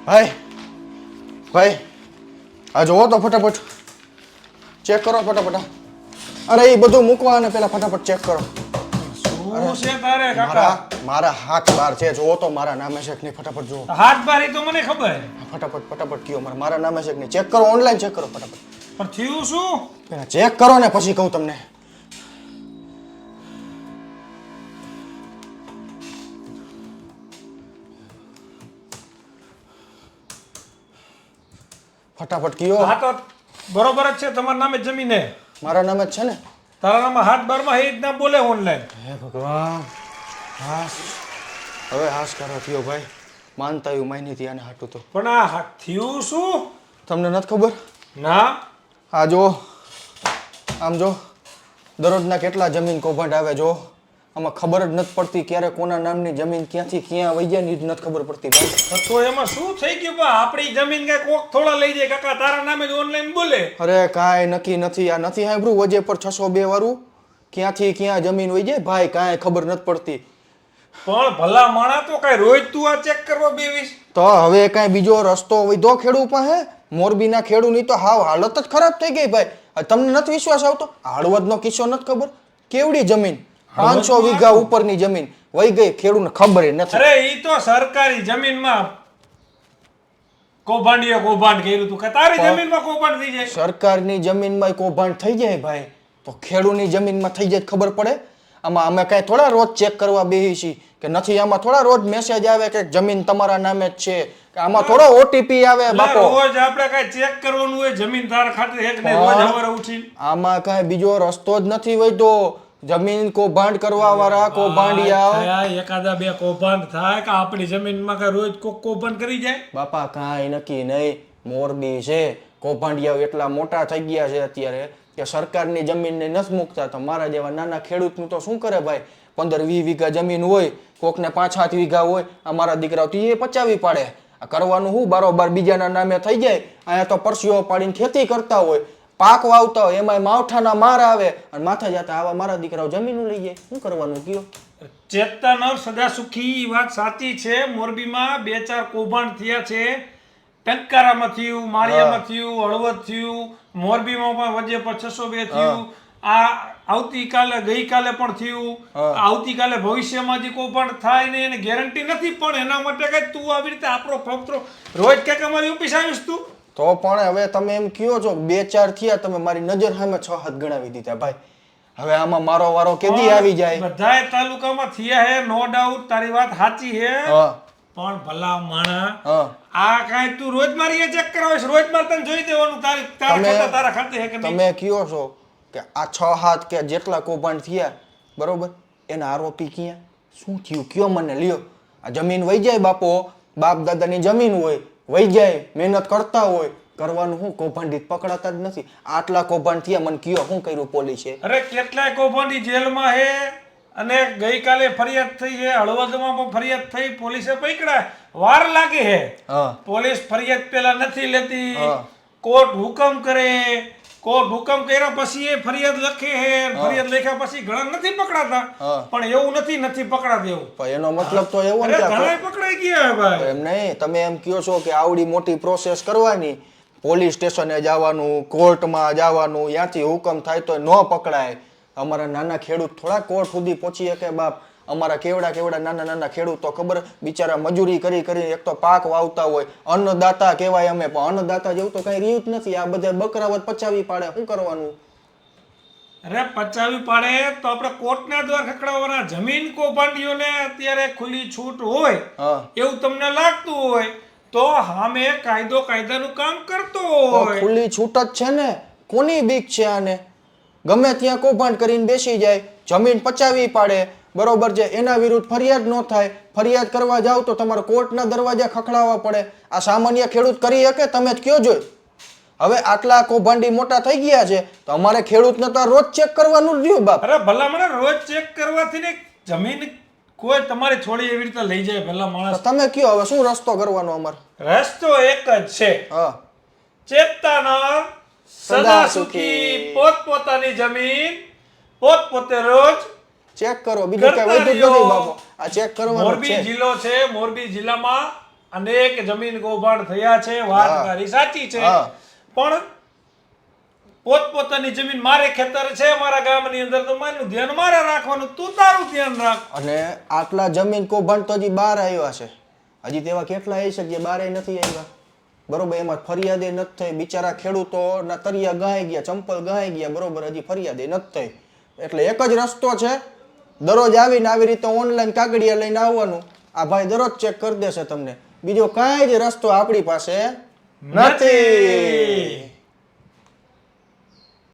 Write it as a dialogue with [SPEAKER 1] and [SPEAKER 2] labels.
[SPEAKER 1] ભાઈ ભાઈ આ જોવો તો ફટાફટ ચેક કરો ફટાફટ અરે એ બધું મૂકવા અને પેલા ફટાફટ ચેક કરો
[SPEAKER 2] શું છે તારે કાકા
[SPEAKER 1] મારા હાથ બાર છે જોવો તો મારા નામે છે કે નહીં ફટાફટ જુઓ
[SPEAKER 2] હાથ બારી તો મને ખબર
[SPEAKER 1] ફટાફટ કયો મારા નામે છે કે નહીં ચેક કરો ઓનલાઈન ચેક કરો ફટાફટ
[SPEAKER 2] પણ થયું શું
[SPEAKER 1] પેલા ચેક કરો ને પછી કહું તમને ફટાફટ કયો
[SPEAKER 2] હા તો બરોબર જ છે તમારા નામે જમીન હે
[SPEAKER 1] મારા નામે જ છે ને
[SPEAKER 2] તારા નામે હાથ બારમાં હે જ ના બોલે ઓનલાઈન
[SPEAKER 1] હે ભગવાન હાસ હવે હાસ કરો થયો ભાઈ માનતા એવું માની હતી આને હાટું તો
[SPEAKER 2] પણ આ થયું શું
[SPEAKER 1] તમને નથી ખબર
[SPEAKER 2] ના
[SPEAKER 1] આ જો આમ જો દરરોજના કેટલા જમીન કૌભાંડ આવે જો આમાં ખબર જ નથી પડતી ક્યારે કોના નામની જમીન ક્યાંથી ક્યાં વહી જાય ને જ નથી ખબર પડતી ભાઈ
[SPEAKER 2] તો એમાં શું થઈ ગયું બા આપણી જમીન કઈ કોક થોડા લઈ જાય કાકા તારા નામે જ ઓનલાઈન બોલે
[SPEAKER 1] અરે કાંઈ નક્કી નથી આ નથી સાંભળ્યું વજે પર 602 વાળું ક્યાંથી ક્યાં જમીન વહી જાય ભાઈ કાંઈ ખબર નથી પડતી
[SPEAKER 2] પણ ભલા માણા તો કઈ રોજ તું આ ચેક કરવા બેવીશ
[SPEAKER 1] તો હવે કાંઈ બીજો રસ્તો વધો ખેડૂ પાસે મોરબીના ખેડૂની તો હાવ હાલત જ ખરાબ થઈ ગઈ ભાઈ તમને નથી વિશ્વાસ આવતો હળવદનો કિસ્સો નથી ખબર કેવડી જમીન 500 વીઘા ઉપરની જમીન વહી ગઈ ખેડૂને ખબર નથી
[SPEAKER 2] અરે ઈ તો સરકારી જમીનમાં કૌભાંડ કર્યું તું કે તારી જમીનમાં કૌભાંડ થઈ જાય
[SPEAKER 1] સરકારની જમીનમાં કૌભાંડ થઈ જાય ભાઈ તો ખેડૂની જમીનમાં થઈ જાય ખબર પડે આમાં અમે કાંઈ થોડા રોજ ચેક કરવા બેસી છીએ કે નથી આમાં થોડા રોજ મેસેજ આવે કે જમીન તમારા નામે જ છે કે આમાં થોડો ઓટીપી આવે બાપો
[SPEAKER 2] રોજ આપણે કાંઈ ચેક કરવાનું હોય જમીન તારા ખાતે એક ને રોજ સવારે ઉઠીને
[SPEAKER 1] આમાં કાંઈ બીજો રસ્તો જ નથી વધ્યો જમીન કૌભાંડ કરવા વાળા કૌભાંડિયા
[SPEAKER 2] એકાદા બે કૌભાંડ થાય કે આપણી જમીનમાં કે રોજ કોક કૌભાંડ કરી જાય
[SPEAKER 1] બાપા કાંઈ નક્કી નહીં મોરબી છે કૌભાંડિયા એટલા મોટા થઈ ગયા છે અત્યારે કે સરકારની જમીનને નથી મૂકતા તો મારા જેવા નાના ખેડૂતનું તો શું કરે ભાઈ 15-20 વીઘા જમીન હોય કોકને 5-7 વીઘા હોય અમારા દીકરાઓ તો એ પચાવી પાડે આ કરવાનું શું બારોબાર બીજાના નામે થઈ જાય અહીંયા તો પરસીઓ પાડીને ખેતી કરતા હોય પાક વાવતા હોય એમાં માવઠાના માર આવે અને માથા જતા આવા મારા દીકરાઓ જમીન લઈ જાય શું કરવાનું કયો
[SPEAKER 2] ચેતનાનર સદા સુખી વાત સાચી છે મોરબીમાં 2-4 કૌભાંડ થયા છે ટંકારામાં થયું માળિયામાં થયું હળવદ થયું મોરબીમાં પણ વજે પર 602 થયું આ આવતીકાલે ગઈકાલે પણ થયું આવતીકાલે ભવિષ્યમાં જે કૌભાંડ થાય ને એને ગેરંટી નથી પણ એના માટે કઈ તું આવી રીતે આપણો ફક્ત રોજ કઈક અમારી ઓફિસ આવીશ તું
[SPEAKER 1] તો પણ હવે તમે એમ કયો છો 2-4 થયા તમે મારી નજર સામે 6 ગણાવી દીધા ભાઈ હવે આમાં મારો વારો કેદી આવી જાય
[SPEAKER 2] બધાય તાલુકામાં થયા હે નો ડાઉટ તારી વાત સાચી હે પણ ભલા માણા આ કાઈ તું રોજ મારી ચેક કરાવીશ રોજ માર તને જોઈ દેવાનું તારા ખાતે હે કે નહીં
[SPEAKER 1] તમે કયો છો કે આ 6-7 કે જેટલા કૌભાંડ થયા બરોબર એના આરોપી ક્યાં શું થયું કયો મને લ્યો આ જમીન વહી જાય બાપો બાપ દાદાની જમીન હોય વહી જાય મહેનત કરતા હોય કરવાનું શું કૌભાંડી પકડાતા જ નથી આટલા કૌભાંડ થયા મને કયો શું કર્યું પોલીસે
[SPEAKER 2] અરે કેટલાય કૌભાંડી જેલમાં હે અને ગઈકાલે ફરિયાદ થઈ છે હળવદમાં પણ ફરિયાદ થઈ પોલીસે પકડાય વાર લાગે હે પોલીસ ફરિયાદ પેલા નથી લેતી કોર્ટ હુકમ કરે કોર્ટ હુકમ કર્યા પછી એ ફરિયાદ લખે હે ફરિયાદ લખ્યા પછી ઘણા નથી પકડાતા પણ એવું નથી પકડાતા એવું
[SPEAKER 1] પણ એનો મતલબ તો એવો ને
[SPEAKER 2] ઘણા પકડાઈ ગયા ભાઈ
[SPEAKER 1] એમ નહીં તમે એમ કહો છો કે આવડી મોટી પ્રોસેસ કરવાની પોલીસ સ્ટેશને જવાનું કોર્ટમાં જવાનું ત્યાંથી હુકમ થાય તો ન પકડાય અમારા નાના ખેડૂત થોડા કોર્ટ સુધી પહોંચી શકે બાપ અમારા કેવડા નાના ખેડૂતો ખબર બિચારા મજૂરી કરી એક તો પાક વાવતા હોય અન્નદાતા કહેવાય અમે પણ અન્નદાતા જેવું તો કઈ રહ્યું જ નથી આ બધા બકરાવત પચાવી પાડે શું કરવાનું
[SPEAKER 2] અરે પચાવી પાડે તો આપણે કોર્ટના દ્વાર ખકડાવવાના જમીન કૌભાંડીઓને અત્યારે ખુલ્લી છૂટ હોય એવું તમને લાગતું હોય તો સામે કાયદાનું કામ કરતો હોય
[SPEAKER 1] ખુલ્લી છૂટ જ છે ને કોની બીક છે આને ગમે ત્યાં કૌભાંડ કરીને બેસી જાય જમીન પચાવી પાડે બરોબર છે એના વિરુદ્ધ ફરિયાદ ન થાય ફરિયાદ કરવા જાવ તો તમારે કોર્ટના દરવાજા ખખડાવવા પડે આ સામાન્ય ખેડૂત કરી શકે તમે જ કયો જોઈ હવે આટલા કૌભાંડી મોટા થઈ ગયા છે તો અમારે ખેડૂતને તો રોજ ચેક કરવાનું જ રહ્યું બાપ
[SPEAKER 2] અરે ભલા મને રોજ ચેક કરવાથી ને જમીન કોઈ તમારી છોડી એવી રીતે લઈ જાય ભલા માણસ
[SPEAKER 1] તમે કયો હવે શું રસ્તો કરવાનો અમારે
[SPEAKER 2] રસ્તો એક જ છે ચેતનાનર સદા સુખી પોતપોતાની જમીન પોતપોતે રોજ
[SPEAKER 1] ચેક કરો બીજું કઈ વધુ નથી બાપો આ ચેક કરવાનું
[SPEAKER 2] મોરબી જિલ્લો છે મોરબી જિલ્લામાં અનેક જમીન કૌભાંડ થયા છે, વાત તારી સાચી છે,
[SPEAKER 1] હા.
[SPEAKER 2] પણ પોતપોતાની જમીન મારે ખેતર છે મારા ગામની અંદર તો મારું ધ્યાન મારે રાખવાનું, તું તારું ધ્યાન રાખ.
[SPEAKER 1] અને આટલા જમીન કૌભાંડ તો હજી બહાર આવ્યા છે, હજી તેવા કેટલા આવી છે જે બહાર નથી આવ્યા, બરોબર. એમાં ફરિયાદે નથી થઈ, બિચારા ખેડૂતોના તરિયા ગાય ગયા, ચંપલ ગાય ગયા, બરોબર, હજી ફરિયાદે નથી થઈ. એટલે એક જ રસ્તો છે, દરરોજ આવીને આવી રીતે ઓનલાઈન કાગળિયા લઈને આવવાનું, આ ભાઈ દરરોજ ચેક કરી દેશે તમને, બીજો કાંઈ જ રસ્તો આપણી પાસે નથી.